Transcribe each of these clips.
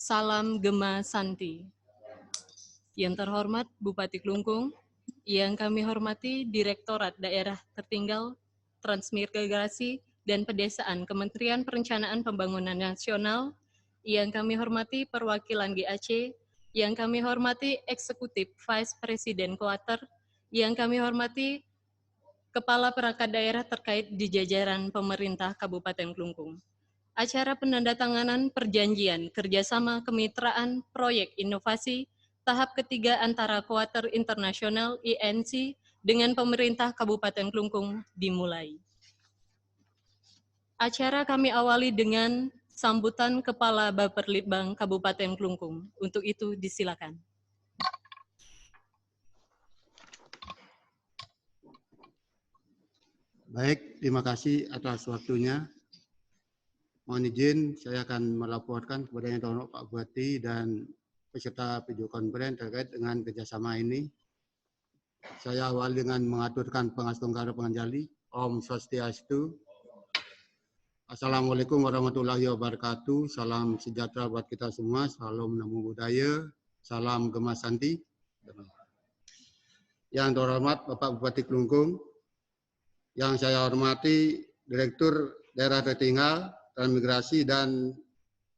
Salam Gema Santi. Yang terhormat Bupati Klungkung, yang kami hormati Direktorat Daerah Tertinggal, Transmigrasi, dan Pedesaan Kementerian Perencanaan Pembangunan Nasional, yang kami hormati perwakilan GAC, yang kami hormati Eksekutif Vice Presiden Kuarter, yang kami hormati Kepala Perangkat Daerah terkait di jajaran pemerintah Kabupaten Klungkung. Acara penandatanganan perjanjian kerjasama kemitraan proyek inovasi tahap ketiga antara Kuarter Internasional INC dengan pemerintah Kabupaten Klungkung dimulai. Acara kami awali dengan sambutan Kepala Bapperlitbang Kabupaten Klungkung. Untuk itu disilakan. Baik, terima kasih atas waktunya. Mohon izin, saya akan melaporkan kepada Yang Terhormat Pak Bupati dan peserta video konferensi terkait dengan kerjasama ini. Saya awali dengan mengaturkan Pangastungkara Panganjali. Om Swastiastu. Assalamualaikum warahmatullahi wabarakatuh. Salam sejahtera buat kita semua. Salam Namo Buddhaya. Salam Gema Santi. Yang terhormat Bapak Bupati Klungkung, yang saya hormati Direktur Daerah Tertinggal, Transmigrasi dan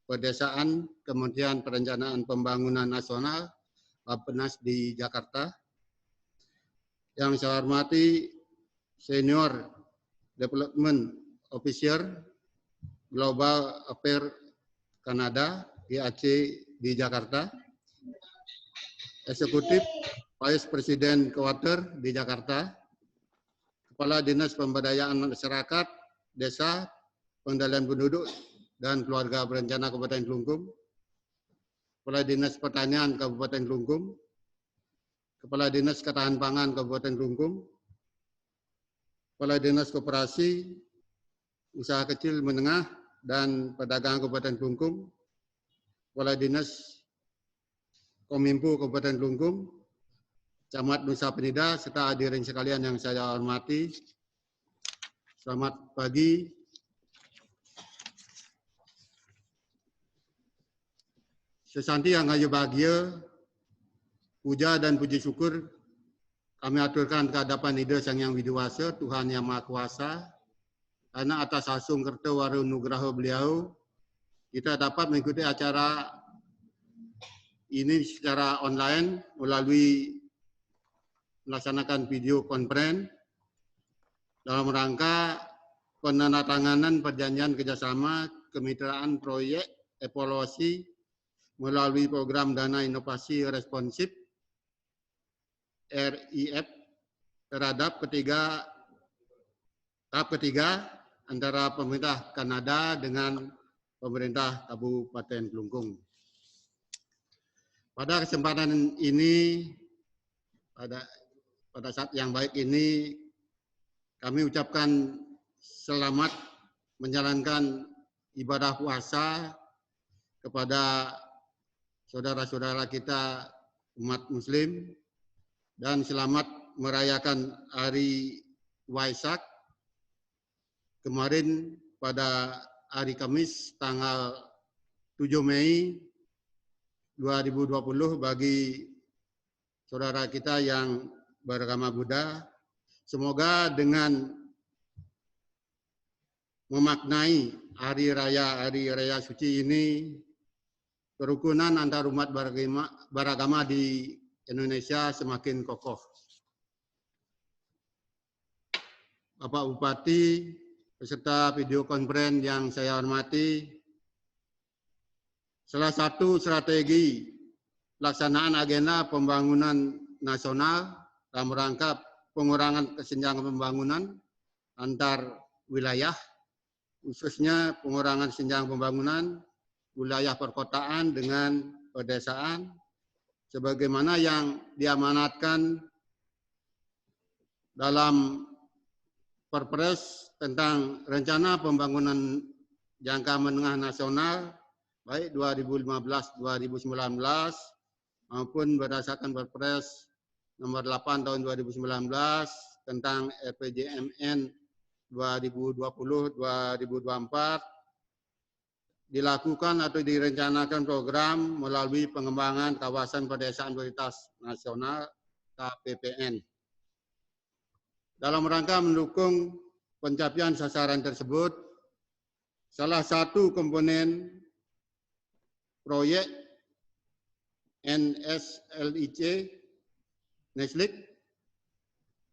Pedesaan Kementerian Perencanaan Pembangunan Nasional Bappenas di Jakarta. Yang saya hormati Senior Development Officer Global Affairs Kanada GAC di Jakarta. Eksekutif Vice Presiden Kuarter di Jakarta. Kepala Dinas Pemberdayaan Masyarakat, Desa, Pengendalian Penduduk, dan Keluarga Berencana Kabupaten Klungkung, Kepala Dinas Pertanian Kabupaten Klungkung, Kepala Dinas Ketahanan Pangan Kabupaten Klungkung, Kepala Dinas Koperasi, Usaha Kecil Menengah, dan Perdagangan Kabupaten Klungkung, Kepala Dinas Kominfo Kabupaten Klungkung, Camat Nusa Penida, serta hadirin sekalian yang saya hormati. Selamat pagi. Sesanti yang hayu bahagia, puja dan puji syukur kami aturkan ke hadapan Ida Sang Yang Widiwasa, Tuhan Yang Maha Kuasa, karena atas asung kerta waru nugraha beliau, kita dapat mengikuti acara ini secara online melalui melaksanakan video konferensi dalam rangka penandatanganan perjanjian kerjasama kemitraan proyek evaluasi melalui program dana inovasi responsif RIF terhadap tahap ketiga antara pemerintah Kanada dengan pemerintah Kabupaten Klungkung. Pada kesempatan ini, pada saat yang baik ini, kami ucapkan selamat menjalankan ibadah puasa kepada saudara-saudara kita umat Muslim dan selamat merayakan Hari Waisak kemarin pada hari Kamis tanggal 7 Mei 2020 bagi saudara kita yang beragama Buddha. Semoga dengan memaknai hari raya suci ini, kerukunan antar umat beragama di Indonesia semakin kokoh. Bapak Bupati, peserta video konferensi yang saya hormati, salah satu strategi pelaksanaan agenda pembangunan nasional dalam rangka pengurangan kesenjangan pembangunan antar wilayah, khususnya pengurangan kesenjangan pembangunan wilayah perkotaan dengan pedesaan, sebagaimana yang diamanatkan dalam Perpres tentang Rencana Pembangunan Jangka Menengah Nasional, baik 2015-2019, maupun berdasarkan Perpres nomor 8 tahun 2019 tentang RPJMN 2020-2024 dilakukan atau direncanakan program melalui pengembangan kawasan pedesaan prioritas nasional KPPN. Dalam rangka mendukung pencapaian sasaran tersebut, salah satu komponen proyek NSLIC, NSLIC,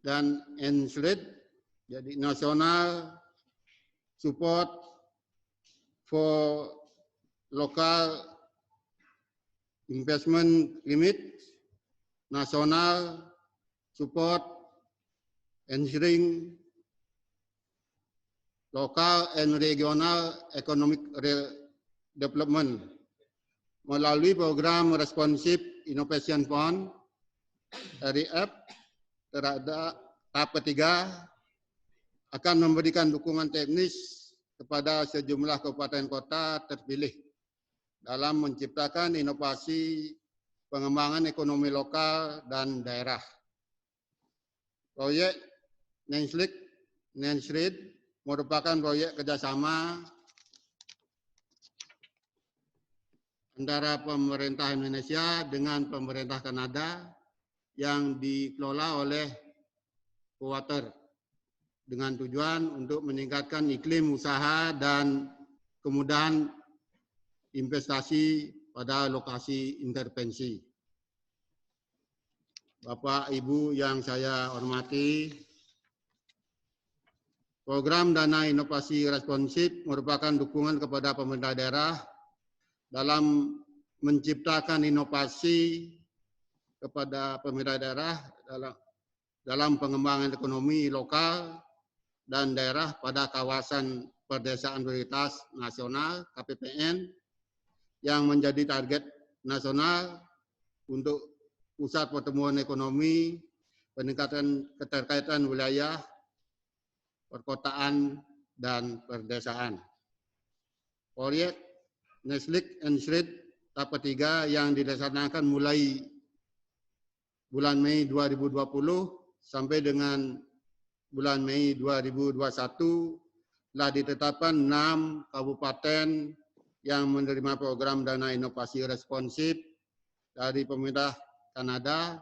dan NSLID, jadi National Support for Local Investment Limit, National Support Ensuring Local and Regional Economic Development melalui program Responsive Innovation Fund RIF terhadap tahap ketiga akan memberikan dukungan teknis kepada sejumlah kabupaten kota terpilih dalam menciptakan inovasi pengembangan ekonomi lokal dan daerah. Proyek NSLIC merupakan proyek kerjasama antara pemerintah Indonesia dengan pemerintah Kanada yang dikelola oleh Cowater dengan tujuan untuk meningkatkan iklim usaha dan kemudahan investasi pada lokasi intervensi. Bapak, Ibu yang saya hormati, program Dana Inovasi Responsif merupakan dukungan kepada pemerintah daerah dalam menciptakan inovasi kepada pemerintah daerah dalam pengembangan ekonomi lokal dan daerah pada kawasan pedesaan prioritas nasional KPPN yang menjadi target nasional untuk pusat pertumbuhan ekonomi, peningkatan keterkaitan wilayah, perkotaan, dan perdesaan. Proyek NSLIC NSRID tahap ketiga yang dilaksanakan mulai bulan Mei 2020 sampai dengan bulan Mei 2021 telah ditetapkan 6 kabupaten yang menerima program dana inovasi responsif dari pemerintah Kanada,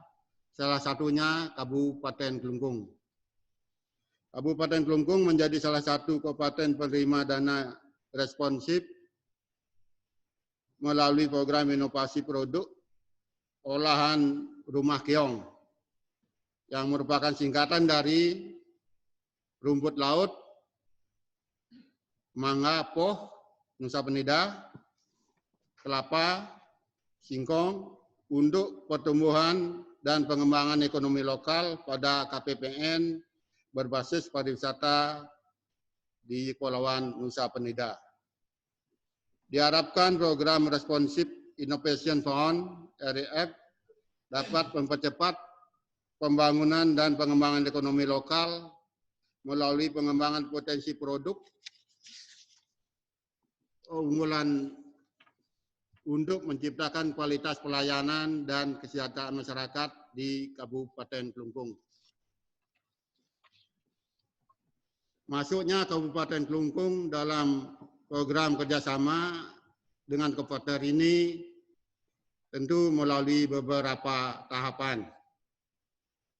salah satunya Kabupaten Kelungkung. Kabupaten Kelungkung menjadi salah satu kabupaten penerima dana responsif melalui program inovasi produk olahan rumah keong yang merupakan singkatan dari rumput laut, mangga, poh, nusa penida, kelapa, singkong untuk pertumbuhan dan pengembangan ekonomi lokal pada KPPN berbasis pariwisata di Kepulauan Nusa Penida. Diharapkan program Responsive Innovation Fund RIF dapat mempercepat pembangunan dan pengembangan ekonomi lokal melalui pengembangan potensi produk unggulan untuk menciptakan kualitas pelayanan dan kesejahteraan masyarakat di Kabupaten Kelungkung. Masuknya Kabupaten Kelungkung dalam program kerjasama dengan Cowater ini tentu melalui beberapa tahapan.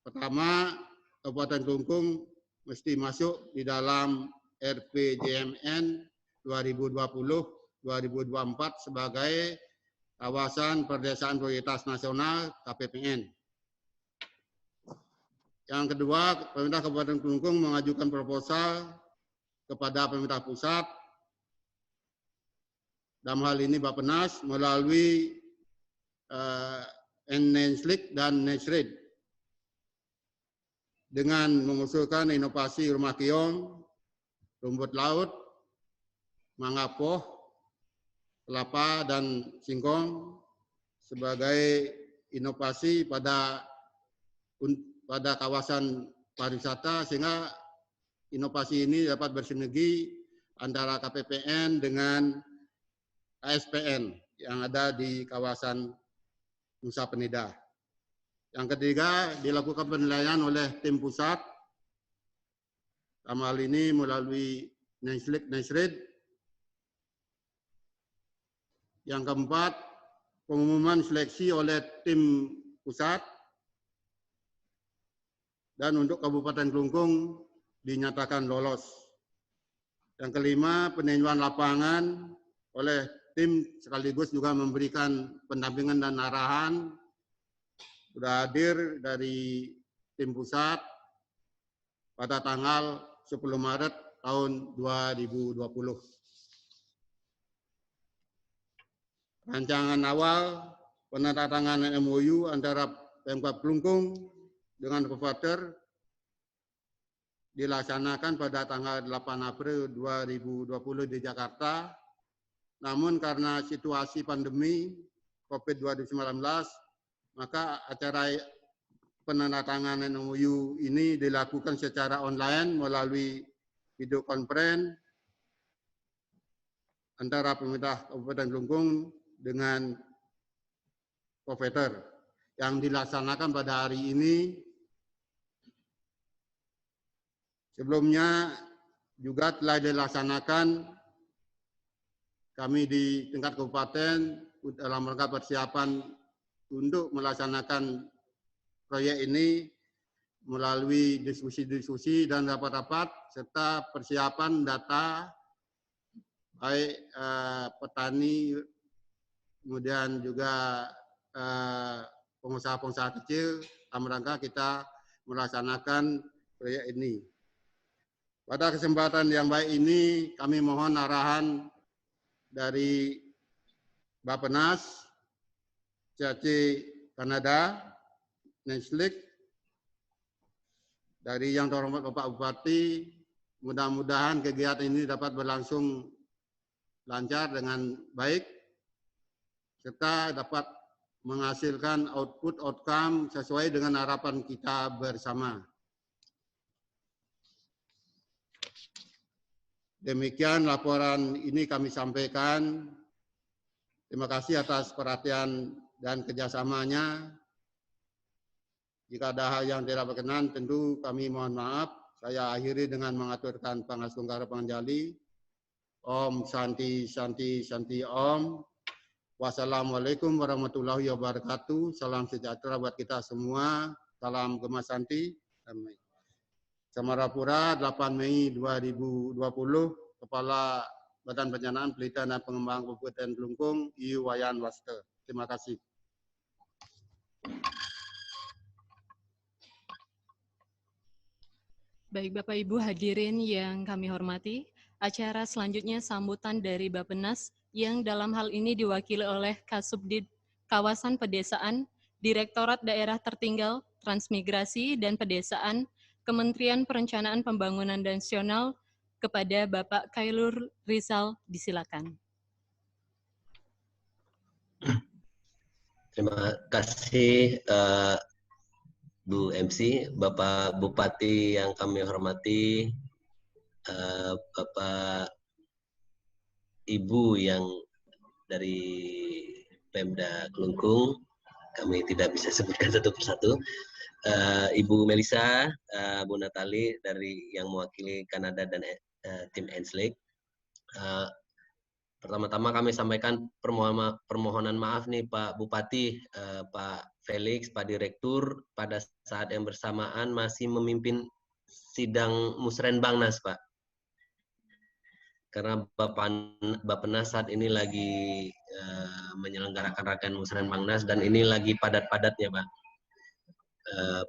Pertama, Kabupaten Kelungkung mesti masuk di dalam RPJMN 2020-2024 sebagai kawasan perdesaan prioritas nasional KPPN. Yang kedua, pemerintah Kabupaten Kelungkung mengajukan proposal kepada pemerintah pusat, dalam hal ini Bappenas, melalui NSLIC dan NSRID dengan mengusulkan inovasi rumah keong, rumput laut, mangga poh, kelapa, dan singkong sebagai inovasi pada kawasan pariwisata, sehingga inovasi ini dapat bersinergi antara KPPN dengan KSPN yang ada di kawasan Nusa Penida. Yang ketiga, dilakukan penilaian oleh tim pusat, dalam hal ini melalui NSLIC, NSRID, Yang keempat, pengumuman seleksi oleh tim pusat. Dan untuk Kabupaten Kelungkung dinyatakan lolos. Yang kelima, peninjauan lapangan oleh tim sekaligus juga memberikan pendampingan dan arahan. Sudah hadir dari tim pusat pada tanggal 10 Maret tahun 2020. Rancangan awal penandatanganan MOU antara Pemkab Kelungkung dengan Kopater dilaksanakan pada tanggal 8 April 2020 di Jakarta. Namun karena situasi pandemi COVID-19, maka acara penandatanganan MOU ini dilakukan secara online melalui video conference antara pemerintah Kabupaten Kelungkung dengan Kopater yang dilaksanakan pada hari ini. Sebelumnya juga telah dilaksanakan kami di tingkat kabupaten dalam rangka persiapan untuk melaksanakan proyek ini melalui diskusi-diskusi dan rapat-rapat serta persiapan data baik petani, kemudian juga pengusaha-pengusaha kecil dalam rangka kita melaksanakan proyek ini. Pada kesempatan yang baik ini, kami mohon arahan dari Bappenas, CAC Kanada, Nenslik, dari yang terhormat Bapak Bupati, mudah-mudahan kegiatan ini dapat berlangsung lancar dengan baik, serta dapat menghasilkan outcome sesuai dengan harapan kita bersama. Demikian laporan ini kami sampaikan. Terima kasih atas perhatian dan kerjasamanya. Jika ada hal yang tidak berkenan, tentu kami mohon maaf. Saya akhiri dengan mengaturkan Pangasungkara Pangjali. Om Santi Santi Santi Om. Wassalamualaikum warahmatullahi wabarakatuh. Salam sejahtera buat kita semua. Salam Gema Santi. Damai. Samarapura, 8 Mei 2020, Kepala Badan Perencanaan, Pelitian dan Pengembangan Kabupaten Kelungkung, I. Wayan Waste. Terima kasih. Baik Bapak Ibu hadirin yang kami hormati, acara selanjutnya sambutan dari Bappenas yang dalam hal ini diwakili oleh Kasubdit Kawasan Pedesaan, Direktorat Daerah Tertinggal, Transmigrasi dan Pedesaan, Kementerian Perencanaan Pembangunan Nasional, kepada Bapak Khairul Rizal, disilakan. Terima kasih Bu MC, Bapak Bupati yang kami hormati, Bapak Ibu yang dari Pemda Kelungkung, kami tidak bisa sebutkan satu persatu. Ibu Melisa, Bu Natali dari yang mewakili Kanada dan tim Enslik. Pertama-tama kami sampaikan permohonan maaf nih Pak Bupati, Pak Felix, Pak Direktur, pada saat yang bersamaan masih memimpin sidang Musrenbangnas, Pak. Karena Bappenas saat ini lagi menyelenggarakan rangkaian Musrenbangnas dan ini lagi padat-padatnya, Pak.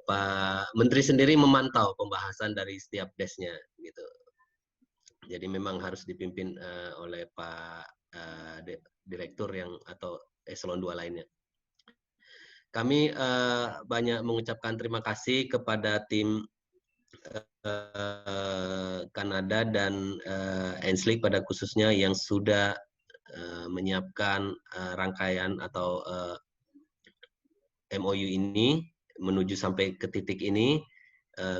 Pak Menteri sendiri memantau pembahasan dari setiap desnya, gitu. Jadi memang harus dipimpin oleh Pak Direktur yang atau eselon 2 lainnya. Kami banyak mengucapkan terima kasih kepada tim Kanada dan Enslik pada khususnya yang sudah menyiapkan rangkaian atau MOU ini menuju sampai ke titik ini.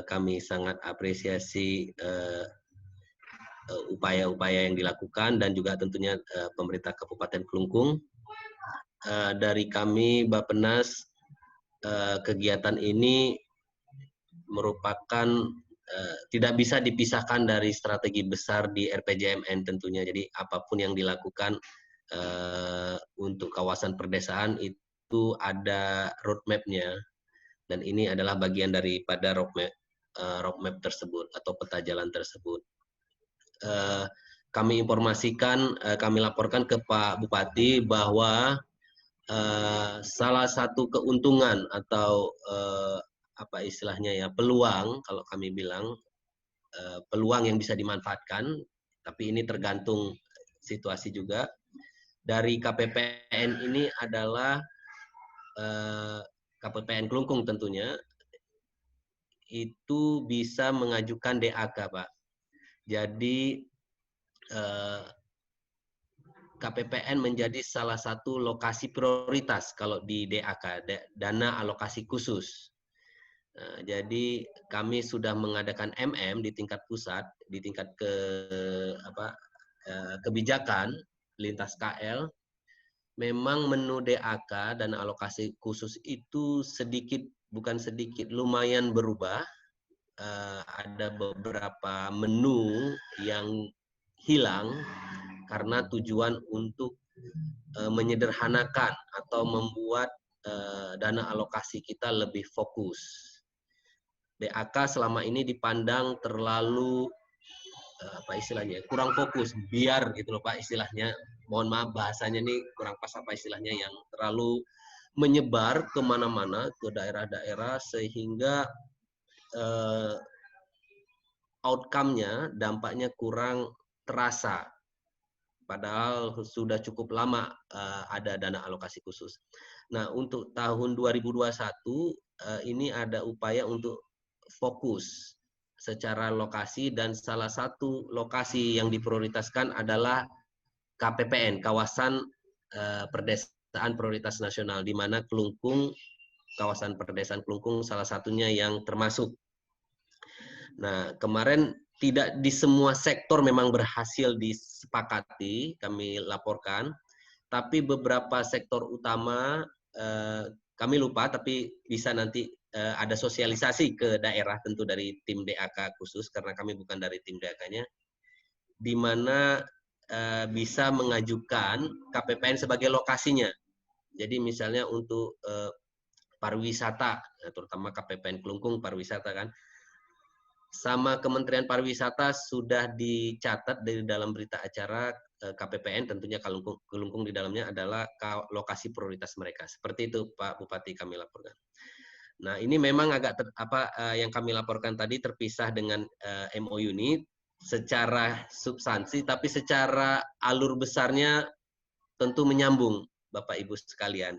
Kami sangat apresiasi upaya-upaya yang dilakukan dan juga tentunya pemerintah Kabupaten Kelungkung. Dari kami Bappenas, kegiatan ini merupakan tidak bisa dipisahkan dari strategi besar di RPJMN tentunya. Jadi apapun yang dilakukan untuk kawasan perdesaan itu ada roadmap-nya, dan ini adalah bagian daripada roadmap tersebut atau peta jalan tersebut. Kami informasikan, kami laporkan ke Pak Bupati bahwa salah satu keuntungan atau apa istilahnya ya, peluang, kalau kami bilang peluang yang bisa dimanfaatkan, tapi ini tergantung situasi juga, dari KPPN ini adalah KPPN Kelungkung tentunya itu bisa mengajukan DAK, Pak. Jadi KPPN menjadi salah satu lokasi prioritas kalau di DAK, dana alokasi khusus. Jadi kami sudah mengadakan MM di tingkat pusat, di tingkat kebijakan lintas KL. Memang menu DAK, dana alokasi khusus itu sedikit, bukan sedikit, lumayan berubah. Ada beberapa menu yang hilang karena tujuan untuk menyederhanakan atau membuat dana alokasi kita lebih fokus. DAK selama ini dipandang terlalu apa istilahnya, kurang fokus, biar gitu loh Pak istilahnya, mohon maaf bahasanya ini kurang pas apa istilahnya, yang terlalu menyebar kemana-mana ke daerah-daerah sehingga outcome-nya, dampaknya kurang terasa. Padahal sudah cukup lama ada dana alokasi khusus. Nah, untuk tahun 2021 ini ada upaya untuk fokus secara lokasi, dan salah satu lokasi yang diprioritaskan adalah KPPN, kawasan perdesaan prioritas nasional, di mana Kelungkung, kawasan perdesaan Kelungkung salah satunya yang termasuk. Nah, kemarin tidak di semua sektor memang berhasil disepakati, kami laporkan, tapi beberapa sektor utama kami lupa, tapi bisa nanti ada sosialisasi ke daerah tentu dari tim DAK khusus, karena kami bukan dari tim DAK-nya, di mana bisa mengajukan KPPN sebagai lokasinya. Jadi misalnya untuk pariwisata, terutama KPPN Kelungkung pariwisata kan, sama Kementerian Pariwisata sudah dicatat dari dalam berita acara KPPN, tentunya Kelungkung di dalamnya adalah lokasi prioritas mereka. Seperti itu Pak Bupati kami laporkan. Nah, ini memang agak yang kami laporkan tadi terpisah dengan MOU ini secara substansi, tapi secara alur besarnya tentu menyambung Bapak Ibu sekalian.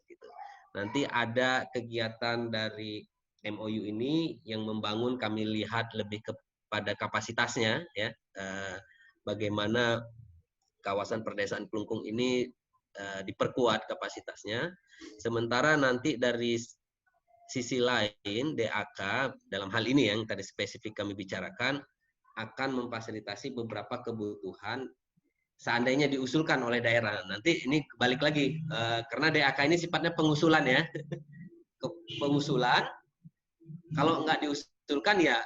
Gitu. Nanti ada kegiatan dari MOU ini yang membangun, kami lihat lebih kepada kapasitasnya, ya, bagaimana kawasan perdesaan Kelungkung ini diperkuat kapasitasnya. Sementara nanti dari sisi lain DAK dalam hal ini yang tadi spesifik kami bicarakan akan memfasilitasi beberapa kebutuhan seandainya diusulkan oleh daerah. Nanti ini balik lagi karena DAK ini sifatnya pengusulan ya, pengusulan. Kalau nggak diusulkan ya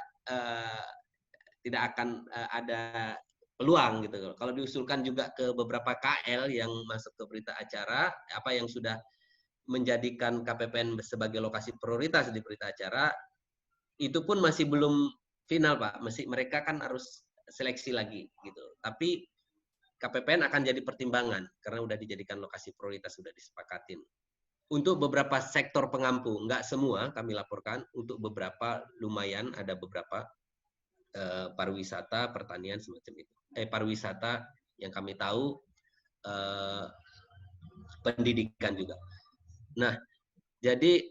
tidak akan ada peluang gitu. Kalau diusulkan juga ke beberapa KL yang masuk ke berita acara, apa yang sudah menjadikan KPPN sebagai lokasi prioritas di berita acara, itu pun masih belum final Pak. Mereka kan harus seleksi lagi gitu. Tapi KPPN akan jadi pertimbangan karena udah dijadikan lokasi prioritas, sudah disepakatin. Untuk beberapa sektor pengampu, nggak semua kami laporkan, untuk beberapa lumayan ada beberapa pariwisata, pertanian semacam itu. Pariwisata yang kami tahu, pendidikan juga. Nah, jadi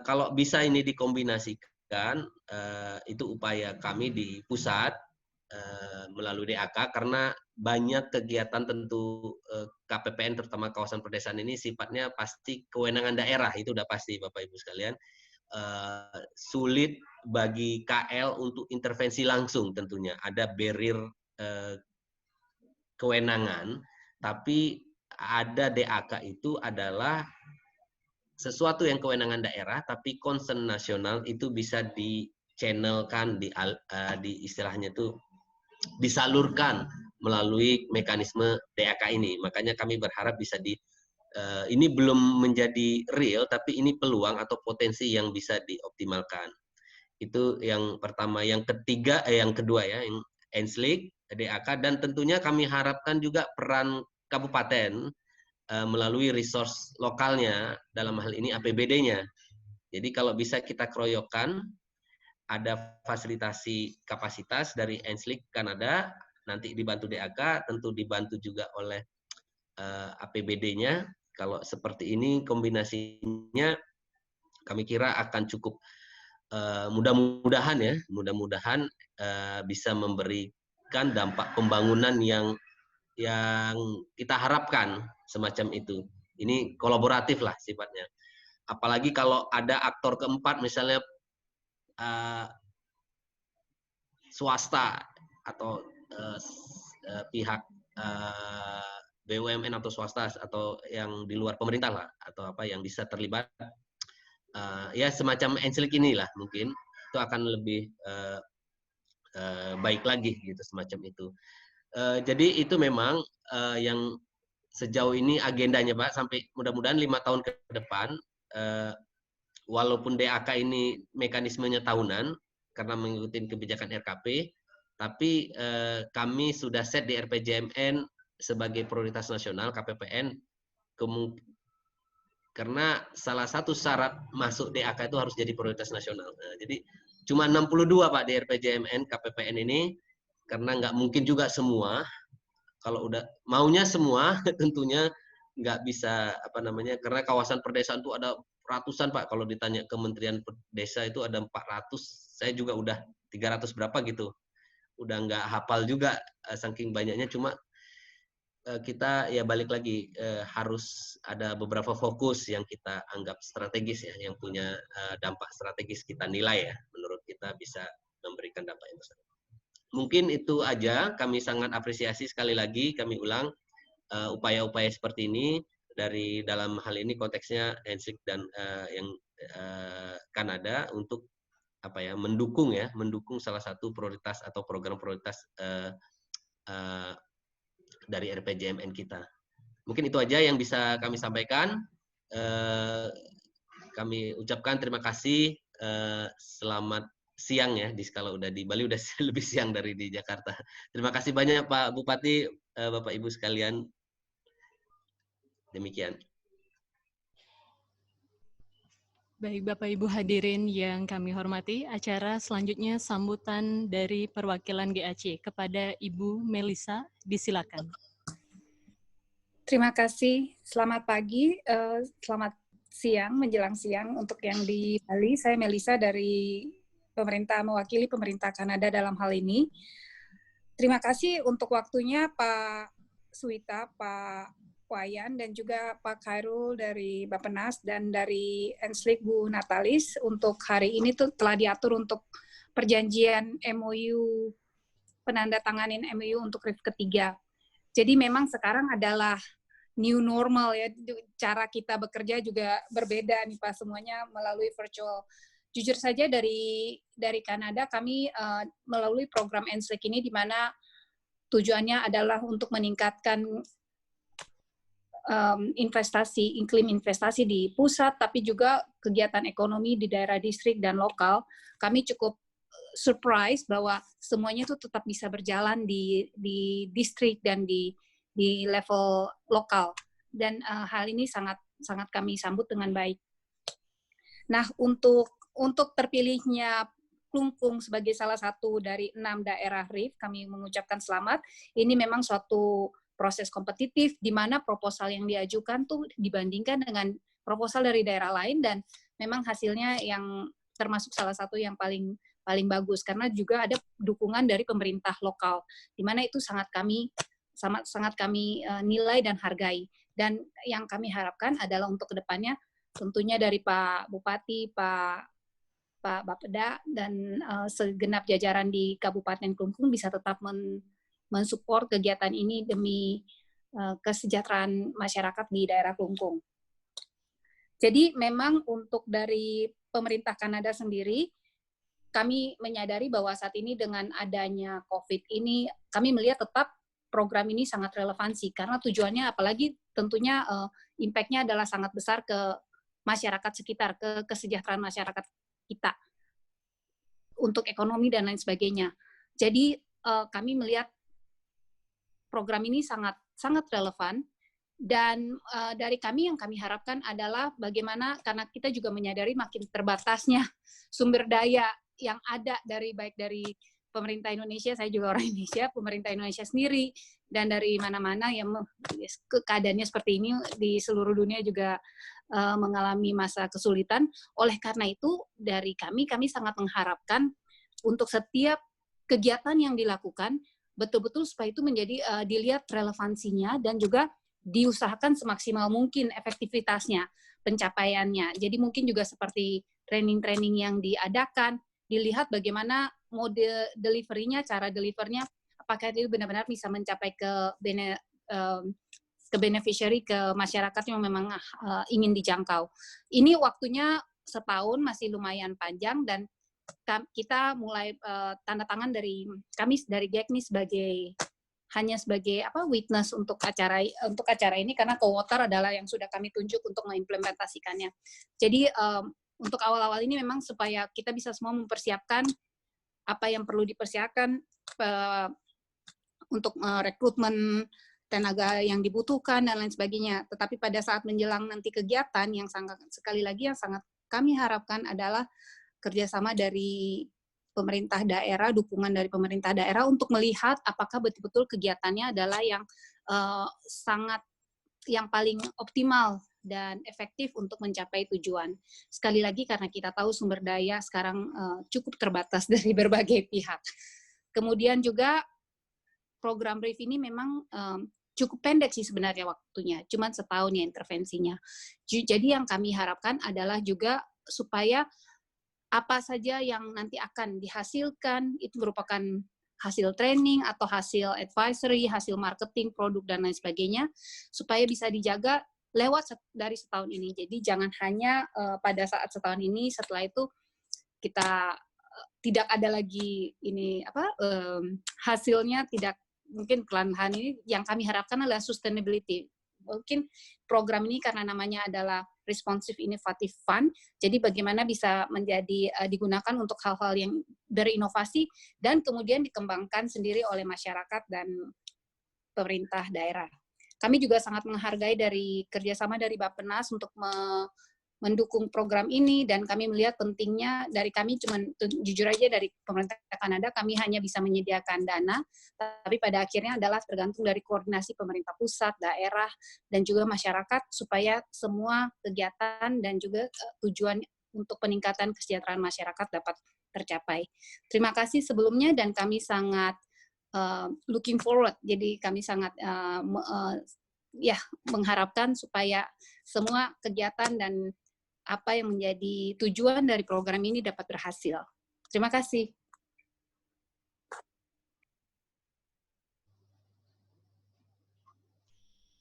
kalau bisa ini dikombinasikan, itu upaya kami di pusat melalui DAK, karena banyak kegiatan tentu KPPN terutama kawasan perdesaan ini sifatnya pasti kewenangan daerah, itu udah pasti Bapak Ibu sekalian. Sulit bagi KL untuk intervensi langsung, tentunya ada barrier kewenangan, tapi ada DAK itu adalah sesuatu yang kewenangan daerah tapi concern nasional, itu bisa di channelkan, di istilahnya itu disalurkan melalui mekanisme DAK ini. Makanya kami berharap bisa ini belum menjadi real, tapi ini peluang atau potensi yang bisa dioptimalkan. Itu yang pertama. Yang kedua ya, yang Enslik, DAK, dan tentunya kami harapkan juga peran kabupaten melalui resource lokalnya, dalam hal ini APBD-nya. Jadi kalau bisa kita keroyokan, ada fasilitasi kapasitas dari Enslik Kanada, nanti dibantu DAK, tentu dibantu juga oleh APBD-nya. Kalau seperti ini kombinasinya, kami kira akan cukup mudah-mudahan bisa memberikan dampak pembangunan yang kita harapkan, semacam itu. Ini kolaboratif lah sifatnya. Apalagi kalau ada aktor keempat, misalnya swasta atau pihak BUMN atau swasta atau yang di luar pemerintah lah, atau apa yang bisa terlibat, ya semacam Enslik inilah, mungkin itu akan lebih baik lagi gitu, semacam itu. Jadi itu memang yang sejauh ini agendanya Pak, sampai mudah-mudahan 5 tahun ke depan, walaupun DAK ini mekanismenya tahunan karena mengikuti kebijakan RKP, tapi kami sudah set di RPJMN sebagai prioritas nasional KPPN, karena salah satu syarat masuk DAK itu harus jadi prioritas nasional. Nah, jadi cuma 62 Pak di RPJMN KPPN ini, karena nggak mungkin juga semua. Kalau udah maunya semua, tentunya nggak bisa, karena kawasan perdesaan itu ada ratusan Pak. Kalau ditanya Kementerian Desa itu ada 400, saya juga udah 300 berapa gitu. Udah nggak hafal juga saking banyaknya, cuma kita ya balik lagi, harus ada beberapa fokus yang kita anggap strategis ya, yang punya dampak strategis, kita nilai ya, menurut kita bisa memberikan dampak yang besar. Mungkin itu aja, kami sangat apresiasi, sekali lagi kami ulang, upaya-upaya seperti ini, dari dalam hal ini konteksnya Enslik dan yang Kanada, untuk mendukung salah satu prioritas atau program prioritas dari RPJMN kita. Mungkin itu aja yang bisa kami sampaikan. Kami ucapkan terima kasih. Selamat siang ya, kalau udah di Bali udah lebih siang dari di Jakarta. Terima kasih banyak Pak Bupati, Bapak Ibu sekalian. Demikian. Baik Bapak Ibu hadirin yang kami hormati, acara selanjutnya sambutan dari perwakilan GAC kepada Ibu Melisa, disilakan. Terima kasih, selamat pagi, selamat siang, menjelang siang untuk yang di Bali. Saya Melisa dari mewakili pemerintah Kanada dalam hal ini. Terima kasih untuk waktunya Pak Suwita, Pak Wayan, dan juga Pak Khairul dari Bappenas, dan dari Enslik Bu Natalis. Untuk hari ini tuh telah diatur untuk perjanjian MOU, penandatanganin MOU untuk RIF ketiga. Jadi memang sekarang adalah new normal ya, cara kita bekerja juga berbeda nih Pak, semuanya melalui virtual. Jujur saja dari Kanada kami melalui program Enslik ini, di mana tujuannya adalah untuk meningkatkan iklim investasi di pusat, tapi juga kegiatan ekonomi di daerah distrik dan lokal. Kami cukup surprise bahwa semuanya itu tetap bisa berjalan di distrik dan di level lokal. Dan hal ini sangat kami sambut dengan baik. Nah, untuk terpilihnya Klungkung sebagai salah satu dari 6 daerah RIF, kami mengucapkan selamat. Ini memang suatu proses kompetitif di mana proposal yang diajukan tuh dibandingkan dengan proposal dari daerah lain, dan memang hasilnya yang termasuk salah satu yang paling bagus, karena juga ada dukungan dari pemerintah lokal, di mana itu sangat kami nilai dan hargai. Dan yang kami harapkan adalah untuk kedepannya tentunya dari Pak Bupati, Pak Bapeda, dan segenap jajaran di Kabupaten Klungkung bisa tetap mensupport kegiatan ini demi kesejahteraan masyarakat di daerah Klungkung. Jadi memang untuk dari pemerintah Kanada sendiri, kami menyadari bahwa saat ini dengan adanya COVID ini, kami melihat tetap program ini sangat relevansi karena tujuannya apalagi tentunya impact-nya adalah sangat besar ke masyarakat sekitar, ke kesejahteraan masyarakat kita untuk ekonomi dan lain sebagainya. Jadi kami melihat program ini sangat relevan dan dari kami yang kami harapkan adalah bagaimana karena kita juga menyadari makin terbatasnya sumber daya yang ada baik dari pemerintah Indonesia, saya juga orang Indonesia, pemerintah Indonesia sendiri, dan dari mana-mana yang keadaannya seperti ini di seluruh dunia juga mengalami masa kesulitan. Oleh karena itu, dari kami sangat mengharapkan untuk setiap kegiatan yang dilakukan, betul-betul supaya itu menjadi dilihat relevansinya dan juga diusahakan semaksimal mungkin efektivitasnya, pencapaiannya. Jadi mungkin juga seperti training-training yang diadakan, dilihat bagaimana mode delivery-nya, cara delivernya, apakah itu benar-benar bisa mencapai ke beneficiary, ke masyarakat yang memang ingin dijangkau. Ini waktunya setahun, masih lumayan panjang, dan kita mulai tanda tangan dari kami dari GECNI hanya sebagai witness untuk acara ini karena co-author adalah yang sudah kami tunjuk untuk mengimplementasikannya. Jadi untuk awal-awal ini memang supaya kita bisa semua mempersiapkan apa yang perlu dipersiapkan untuk rekrutmen tenaga yang dibutuhkan dan lain sebagainya. Tetapi pada saat menjelang nanti kegiatan yang sangat kami harapkan adalah kerjasama dari pemerintah daerah, dukungan dari pemerintah daerah untuk melihat apakah betul-betul kegiatannya adalah yang paling optimal dan efektif untuk mencapai tujuan. Sekali lagi karena kita tahu sumber daya sekarang cukup terbatas dari berbagai pihak. Kemudian juga program BRIEF ini memang cukup pendek sih sebenarnya waktunya, cuma setahun ya intervensinya. Jadi yang kami harapkan adalah juga supaya apa saja yang nanti akan dihasilkan itu merupakan hasil training atau hasil advisory, hasil marketing, produk, dan lain sebagainya, supaya bisa dijaga lewat dari setahun ini. Jadi jangan hanya pada saat setahun ini, setelah itu kita tidak ada lagi hasilnya tidak mungkin perlahan ini. Yang kami harapkan adalah sustainability. Mungkin program ini karena namanya adalah Responsive Innovative Fund, jadi bagaimana bisa menjadi digunakan untuk hal-hal yang berinovasi dan kemudian dikembangkan sendiri oleh masyarakat dan pemerintah daerah. Kami juga sangat menghargai dari kerjasama dari Bappenas untuk mendukung program ini, dan kami melihat pentingnya dari kami jujur aja dari pemerintah Kanada kami hanya bisa menyediakan dana, tapi pada akhirnya adalah tergantung dari koordinasi pemerintah pusat, daerah, dan juga masyarakat supaya semua kegiatan dan juga tujuan untuk peningkatan kesejahteraan masyarakat dapat tercapai. Terima kasih sebelumnya dan kami sangat looking forward. Jadi kami sangat mengharapkan supaya semua kegiatan dan apa yang menjadi tujuan dari program ini dapat berhasil. Terima kasih.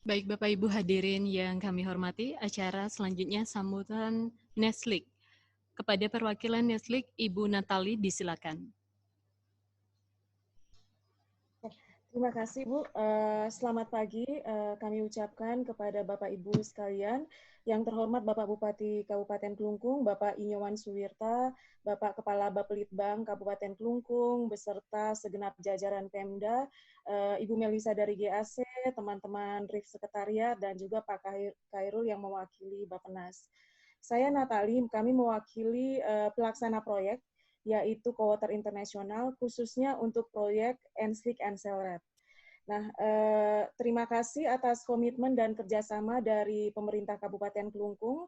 Baik Bapak Ibu hadirin yang kami hormati, acara selanjutnya sambutan Neslik. Kepada perwakilan Neslik, Ibu Natali disilakan. Terima kasih Bu. Selamat pagi kami ucapkan kepada Bapak Ibu sekalian. Yang terhormat Bapak Bupati Kabupaten Klungkung, Bapak Inyoman Suwirta, Bapak Kepala Bapelitbang Kabupaten Klungkung, beserta segenap jajaran Pemda, Ibu Melisa dari GAC, teman-teman RIF Sekretariat, dan juga Pak Khairul yang mewakili Bappenas. Saya Natali, kami mewakili pelaksana proyek, yaitu Co-Water Internasional, khususnya untuk proyek NSLIC and Selred. Nah, terima kasih atas komitmen dan kerjasama dari pemerintah Kabupaten Klungkung.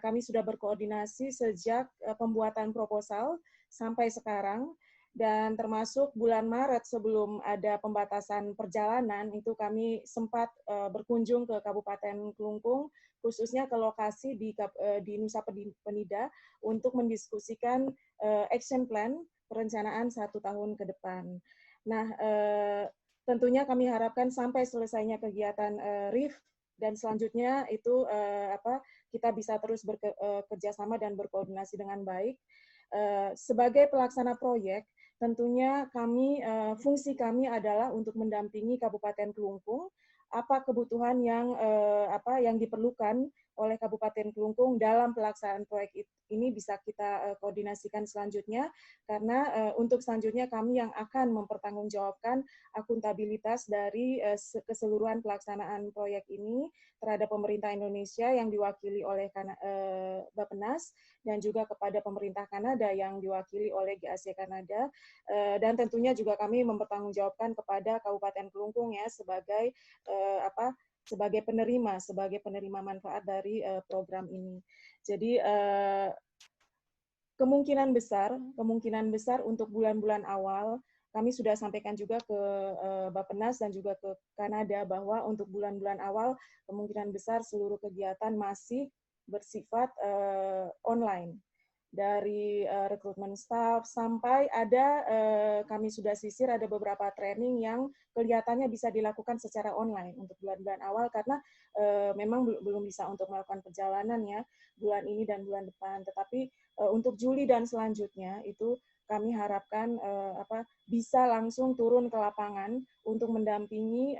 Kami sudah berkoordinasi sejak pembuatan proposal sampai sekarang, dan termasuk bulan Maret sebelum ada pembatasan perjalanan, itu kami sempat berkunjung ke Kabupaten Klungkung, khususnya ke lokasi di Nusa Penida, untuk mendiskusikan action plan perencanaan 1 tahun ke depan. Nah, tentunya kami harapkan sampai selesainya kegiatan RIF dan selanjutnya itu kita bisa terus bekerjasama dan berkoordinasi dengan baik. Sebagai pelaksana proyek, tentunya kami fungsi kami adalah untuk mendampingi Kabupaten Kelungkung apa kebutuhan yang diperlukan oleh Kabupaten Kelungkung dalam pelaksanaan proyek ini bisa kita koordinasikan selanjutnya, karena untuk selanjutnya kami yang akan mempertanggungjawabkan akuntabilitas dari keseluruhan pelaksanaan proyek ini terhadap pemerintah Indonesia yang diwakili oleh Bappenas dan juga kepada pemerintah Kanada yang diwakili oleh GAC Kanada, dan tentunya juga kami mempertanggungjawabkan kepada Kabupaten Kelungkung ya sebagai sebagai penerima manfaat dari program ini. Jadi kemungkinan besar untuk bulan-bulan awal kami sudah sampaikan juga ke Bappenas dan juga ke Kanada bahwa untuk bulan-bulan awal kemungkinan besar seluruh kegiatan masih bersifat online. Dari rekrutmen staff sampai ada kami sudah sisir ada beberapa training yang kelihatannya bisa dilakukan secara online untuk bulan-bulan awal karena memang belum bisa untuk melakukan perjalanan ya bulan ini dan bulan depan. Tetapi untuk Juli dan selanjutnya itu kami harapkan bisa langsung turun ke lapangan untuk mendampingi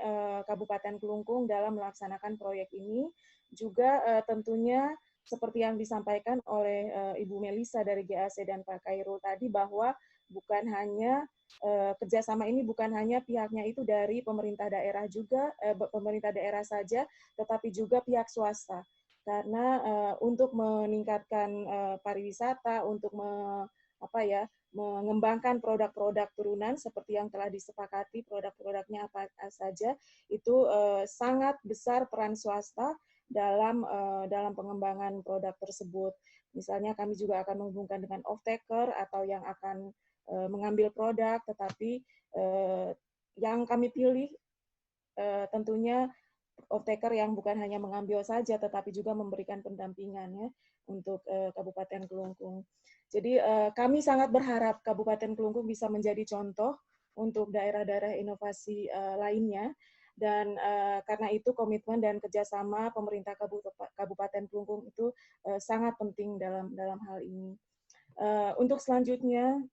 Kabupaten Kelungkung dalam melaksanakan proyek ini. Juga tentunya seperti yang disampaikan oleh Ibu Melisa dari GAC dan Pak Khairul tadi bahwa bukan hanya kerjasama ini bukan hanya pihaknya itu dari pemerintah daerah juga pemerintah daerah saja, tetapi juga pihak swasta. Karena untuk meningkatkan pariwisata, untuk mengembangkan produk-produk turunan seperti yang telah disepakati produk-produknya apa saja itu sangat besar peran swasta dalam pengembangan produk tersebut. Misalnya kami juga akan menghubungkan dengan off-taker atau yang akan mengambil produk, tetapi yang kami pilih tentunya off-taker yang bukan hanya mengambil saja, tetapi juga memberikan pendampingannya untuk Kabupaten Kelungkung. Jadi kami sangat berharap Kabupaten Kelungkung bisa menjadi contoh untuk daerah-daerah inovasi lainnya. Dan karena itu komitmen dan kerjasama pemerintah Kabupaten Kelungkung itu sangat penting dalam hal ini. Untuk selanjutnya,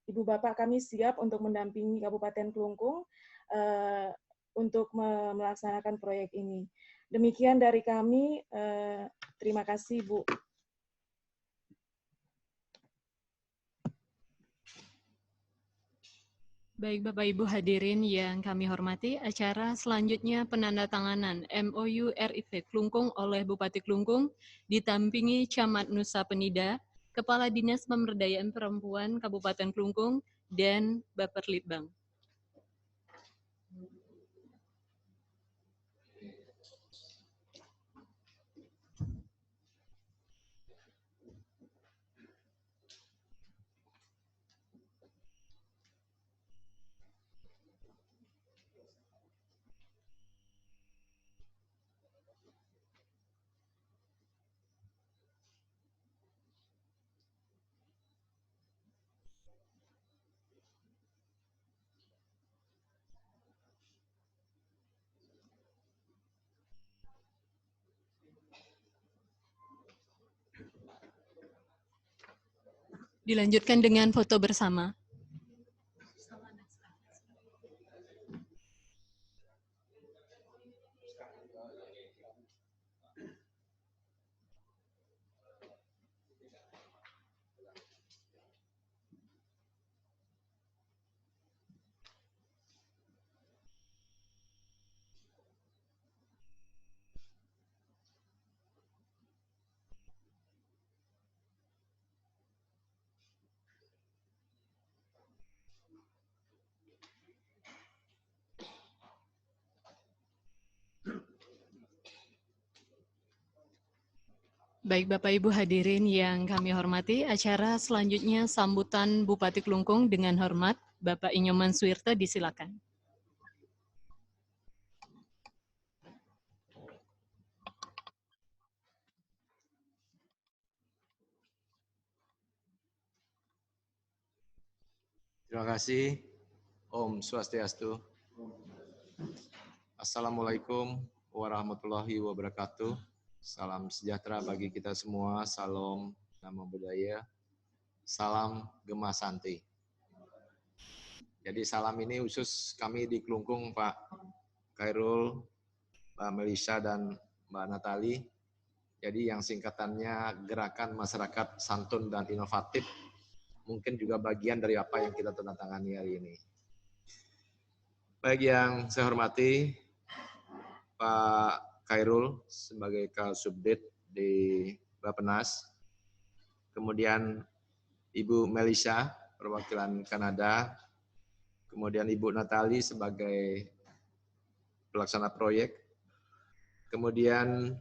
Ibu Bapak kami siap untuk mendampingi Kabupaten Kelungkung untuk melaksanakan proyek ini. Demikian dari kami. Terima kasih, Bu. Baik Bapak Ibu hadirin yang kami hormati, acara selanjutnya penandatanganan MOU RIT Kelungkung oleh Bupati Kelungkung ditampingi Camat Nusa Penida, Kepala Dinas Pemberdayaan Perempuan Kabupaten Kelungkung, dan Bapak Litbang. Dilanjutkan dengan foto bersama. Baik Bapak Ibu hadirin yang kami hormati, acara selanjutnya sambutan Bupati Kelungkung dengan hormat, Bapak Inyoman Suwirta disilakan. Terima kasih. Om Swastiastu. Assalamualaikum warahmatullahi wabarakatuh. Salam sejahtera bagi kita semua. Salam nama budaya. Salam Gema Santi. Jadi salam ini khusus kami di Kelungkung, Pak Khairul, Mbak Melisa, dan Mbak Natali. Jadi yang singkatannya Gerakan Masyarakat Santun dan Inovatif, mungkin juga bagian dari apa yang kita tandatangani hari ini. Baik, yang saya hormati Pak Khairul sebagai Kasubdit di Bappenas, kemudian Ibu Melisa perwakilan Kanada, kemudian Ibu Natali sebagai pelaksana proyek, kemudian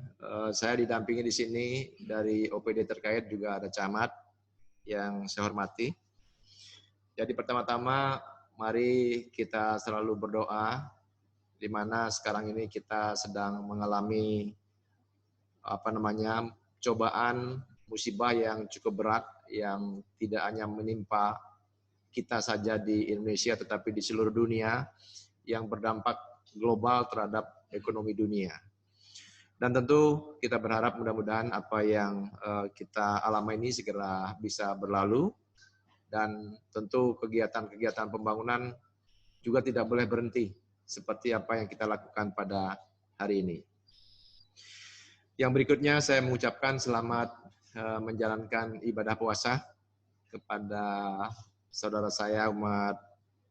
saya didampingi di sini dari OPD terkait juga ada camat yang saya hormati. Jadi pertama-tama mari kita selalu berdoa, di mana sekarang ini kita sedang mengalami cobaan, musibah yang cukup berat, yang tidak hanya menimpa kita saja di Indonesia, tetapi di seluruh dunia, yang berdampak global terhadap ekonomi dunia. Dan tentu kita berharap mudah-mudahan apa yang kita alami ini segera bisa berlalu, dan tentu kegiatan-kegiatan pembangunan juga tidak boleh berhenti, seperti apa yang kita lakukan pada hari ini. Yang berikutnya saya mengucapkan selamat menjalankan ibadah puasa kepada saudara saya umat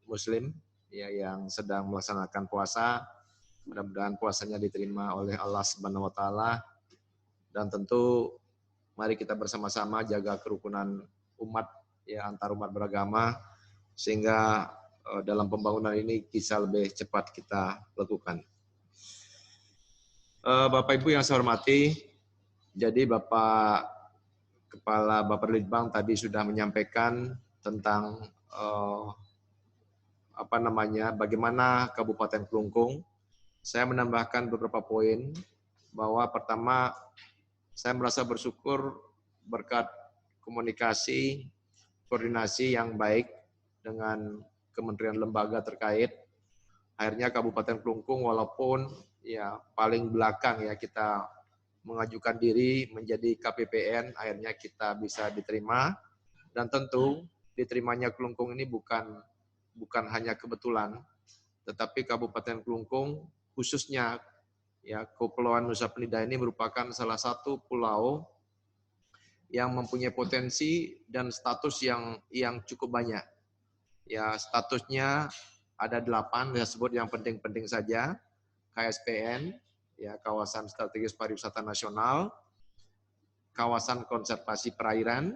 Muslim ya, yang sedang melaksanakan puasa. Mudah-mudahan puasanya diterima oleh Allah Subhanahu wa taala, dan tentu mari kita bersama-sama jaga kerukunan umat ya, antar umat beragama, sehingga dalam pembangunan ini bisa lebih cepat kita lakukan. Bapak Ibu yang saya hormati, jadi Bapak Kepala Bapperlitbang tadi sudah menyampaikan tentang bagaimana Kabupaten Kelungkung. Saya menambahkan beberapa poin, bahwa pertama saya merasa bersyukur berkat komunikasi, koordinasi yang baik dengan kementerian lembaga terkait. Akhirnya Kabupaten Kelungkung walaupun ya paling belakang ya kita mengajukan diri menjadi KPPN, akhirnya kita bisa diterima, dan tentu diterimanya Kelungkung ini bukan hanya kebetulan, tetapi Kabupaten Kelungkung khususnya ya Kepulauan Nusa Penida ini merupakan salah satu pulau yang mempunyai potensi dan status yang cukup banyak. Ya, statusnya ada 8, saya sebut yang penting-penting saja. KSPN, ya, Kawasan Strategis Pariwisata Nasional, Kawasan Konservasi Perairan,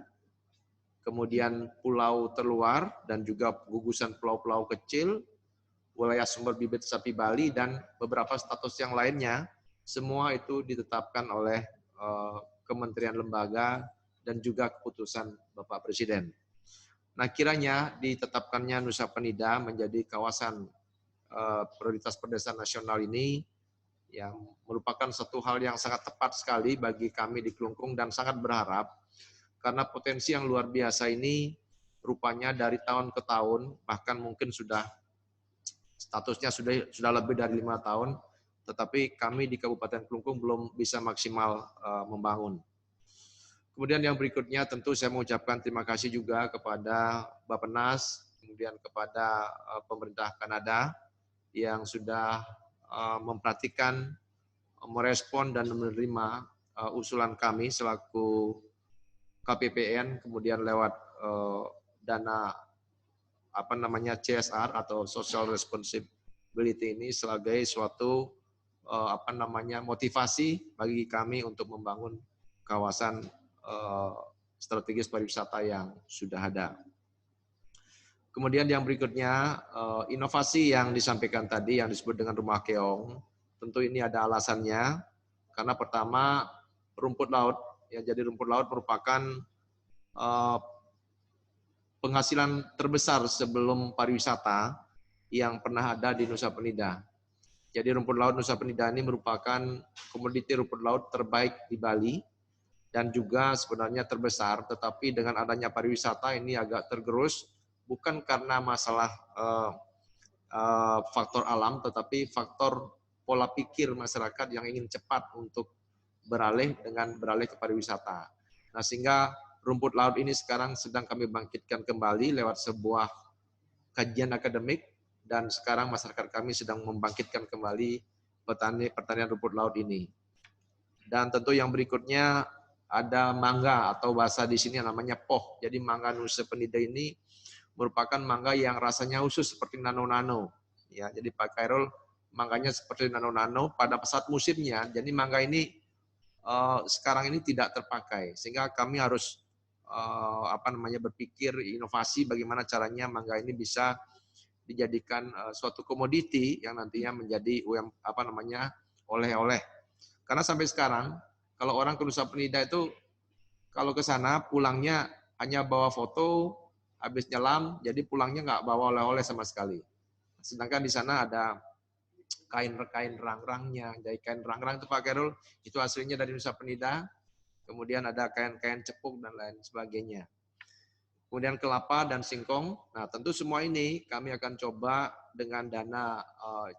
kemudian pulau terluar dan juga gugusan pulau-pulau kecil, wilayah sumber bibit sapi Bali, dan beberapa status yang lainnya, semua itu ditetapkan oleh kementerian lembaga dan juga keputusan Bapak Presiden. Nah, kiranya ditetapkannya Nusa Penida menjadi kawasan prioritas pedesaan nasional ini yang merupakan satu hal yang sangat tepat sekali bagi kami di Kelungkung, dan sangat berharap karena potensi yang luar biasa ini rupanya dari tahun ke tahun, bahkan mungkin statusnya sudah lebih dari 5 tahun, tetapi kami di Kabupaten Kelungkung belum bisa maksimal membangun. Kemudian yang berikutnya tentu saya mengucapkan terima kasih juga kepada Bappenas, kemudian kepada pemerintah Kanada yang sudah memperhatikan, merespon dan menerima usulan kami selaku KPPN, kemudian lewat dana CSR atau Social Responsibility ini sebagai suatu motivasi bagi kami untuk membangun kawasan strategis pariwisata yang sudah ada. Kemudian yang berikutnya, inovasi yang disampaikan tadi yang disebut dengan rumah keong, tentu ini ada alasannya, karena pertama rumput laut, ya, jadi rumput laut merupakan penghasilan terbesar sebelum pariwisata yang pernah ada di Nusa Penida. Jadi rumput laut Nusa Penida ini merupakan komoditi rumput laut terbaik di Bali, dan juga sebenarnya terbesar, tetapi dengan adanya pariwisata ini agak tergerus, bukan karena masalah faktor alam, tetapi faktor pola pikir masyarakat yang ingin cepat untuk beralih ke pariwisata. Nah, sehingga rumput laut ini sekarang sedang kami bangkitkan kembali lewat sebuah kajian akademik, dan sekarang masyarakat kami sedang membangkitkan kembali pertanian rumput laut ini. Dan tentu yang berikutnya ada mangga atau bahasa di sini namanya poh. Jadi mangga Nusa Penida ini merupakan mangga yang rasanya khusus seperti nano-nano. Ya, jadi Pak Khairul, mangganya seperti nano-nano pada saat musimnya. Jadi mangga ini sekarang ini tidak terpakai, sehingga kami harus berpikir inovasi bagaimana caranya mangga ini bisa dijadikan suatu komoditi yang nantinya menjadi oleh-oleh. Karena sampai sekarang kalau orang ke Nusa Penida itu kalau ke sana pulangnya hanya bawa foto, habis nyelam, jadi pulangnya nggak bawa oleh-oleh sama sekali. Sedangkan di sana ada kain rangrangnya, dari kain rangrang itu Pak Khairul, itu aslinya dari Nusa Penida, kemudian ada kain-kain cepuk dan lain sebagainya. Kemudian kelapa dan singkong. Nah, tentu semua ini kami akan coba dengan dana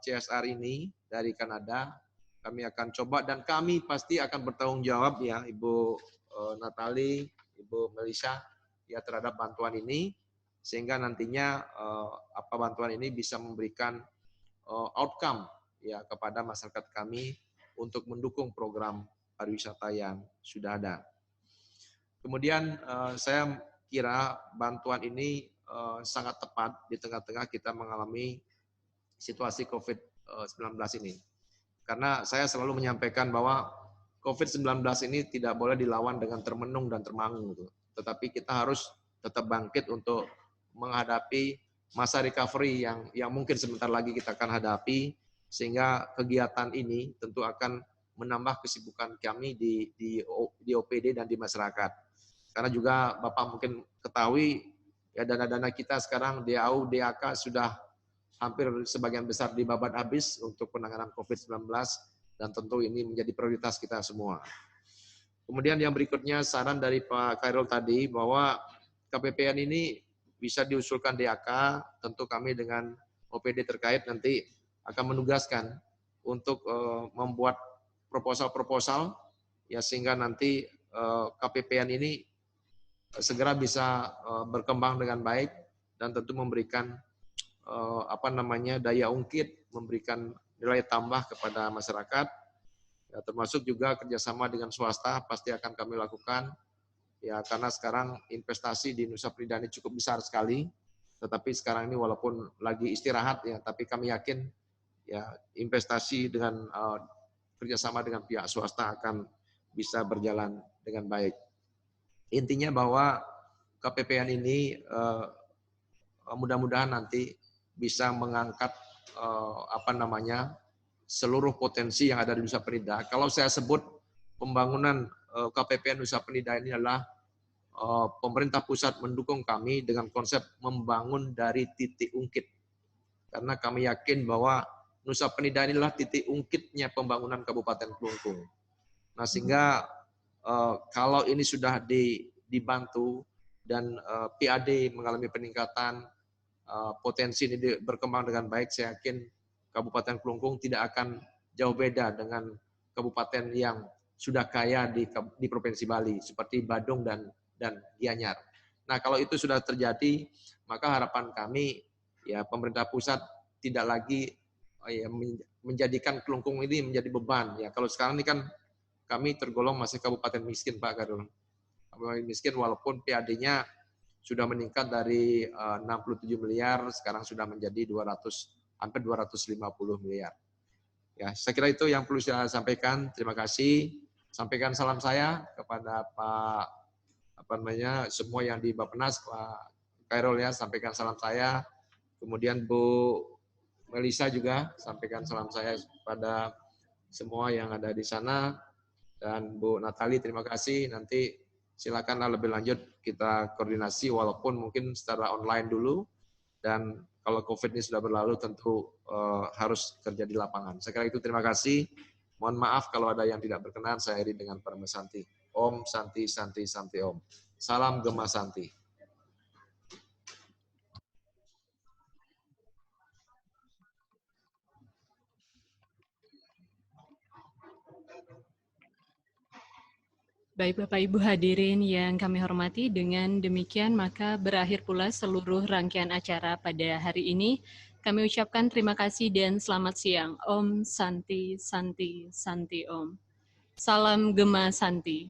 CSR ini dari Kanada. Kami akan coba dan kami pasti akan bertanggung jawab ya Ibu Natali, Ibu Melisa ya terhadap bantuan ini sehingga nantinya bantuan ini bisa memberikan outcome ya kepada masyarakat kami untuk mendukung program pariwisata yang sudah ada. Kemudian saya kira bantuan ini sangat tepat di tengah-tengah kita mengalami situasi COVID-19 ini. Karena saya selalu menyampaikan bahwa COVID-19 ini tidak boleh dilawan dengan termenung dan termangu. Tetapi kita harus tetap bangkit untuk menghadapi masa recovery yang mungkin sebentar lagi kita akan hadapi, sehingga kegiatan ini tentu akan menambah kesibukan kami di OPD dan di masyarakat. Karena juga Bapak mungkin ketahui, ya dana-dana kita sekarang DAU, DAK sudah hampir sebagian besar dibabat habis untuk penanganan COVID-19, dan tentu ini menjadi prioritas kita semua. Kemudian yang berikutnya saran dari Pak Khairul tadi, bahwa KPPN ini bisa diusulkan DAK, tentu kami dengan OPD terkait nanti akan menugaskan untuk membuat proposal-proposal, ya sehingga nanti KPPN ini segera bisa berkembang dengan baik dan tentu memberikan daya ungkit, memberikan nilai tambah kepada masyarakat, ya, termasuk juga kerjasama dengan swasta pasti akan kami lakukan, ya karena sekarang investasi di Nusa Penida ini cukup besar sekali, tetapi sekarang ini walaupun lagi istirahat ya, tapi kami yakin ya investasi dengan kerjasama dengan pihak swasta akan bisa berjalan dengan baik. Intinya bahwa KPPN ini mudah-mudahan nanti bisa mengangkat seluruh potensi yang ada di Nusa Penida. Kalau saya sebut pembangunan KPPN Nusa Penida ini adalah pemerintah pusat mendukung kami dengan konsep membangun dari titik ungkit. Karena kami yakin bahwa Nusa Penida inilah titik ungkitnya pembangunan Kabupaten Kelungkung. Nah, sehingga kalau ini sudah dibantu dan PAD mengalami peningkatan, potensi ini berkembang dengan baik, saya yakin Kabupaten Kelungkung tidak akan jauh beda dengan kabupaten yang sudah kaya di Provinsi Bali, seperti Badung dan Gianyar. Nah, kalau itu sudah terjadi, maka harapan kami, ya pemerintah pusat tidak lagi menjadikan Kelungkung ini menjadi beban. Ya, kalau sekarang ini kan kami tergolong masih kabupaten miskin, Pak Khairul. Kabupaten miskin walaupun PAD-nya sudah meningkat dari 67 miliar, sekarang sudah menjadi hampir 250 miliar. Ya, saya kira itu yang perlu saya sampaikan. Terima kasih. Sampaikan salam saya kepada Pak semua yang di Bappenas, Pak Khairul ya, sampaikan salam saya. Kemudian Bu Melisa juga sampaikan salam saya kepada semua yang ada di sana. Dan Bu Natali, terima kasih. Nanti silakanlah lebih lanjut kita koordinasi walaupun mungkin secara online dulu, dan kalau COVID ini sudah berlalu tentu harus kerja di lapangan. Saya kira itu, terima kasih. Mohon maaf kalau ada yang tidak berkenan, saya akhiri dengan Parama Santi. Om Santi Santi Santi Om. Salam Gema Santi. Baik Bapak Ibu hadirin yang kami hormati, dengan demikian maka berakhir pula seluruh rangkaian acara pada hari ini. Kami ucapkan terima kasih dan selamat siang. Om Santi Santi Santi Om. Salam Gema Santi.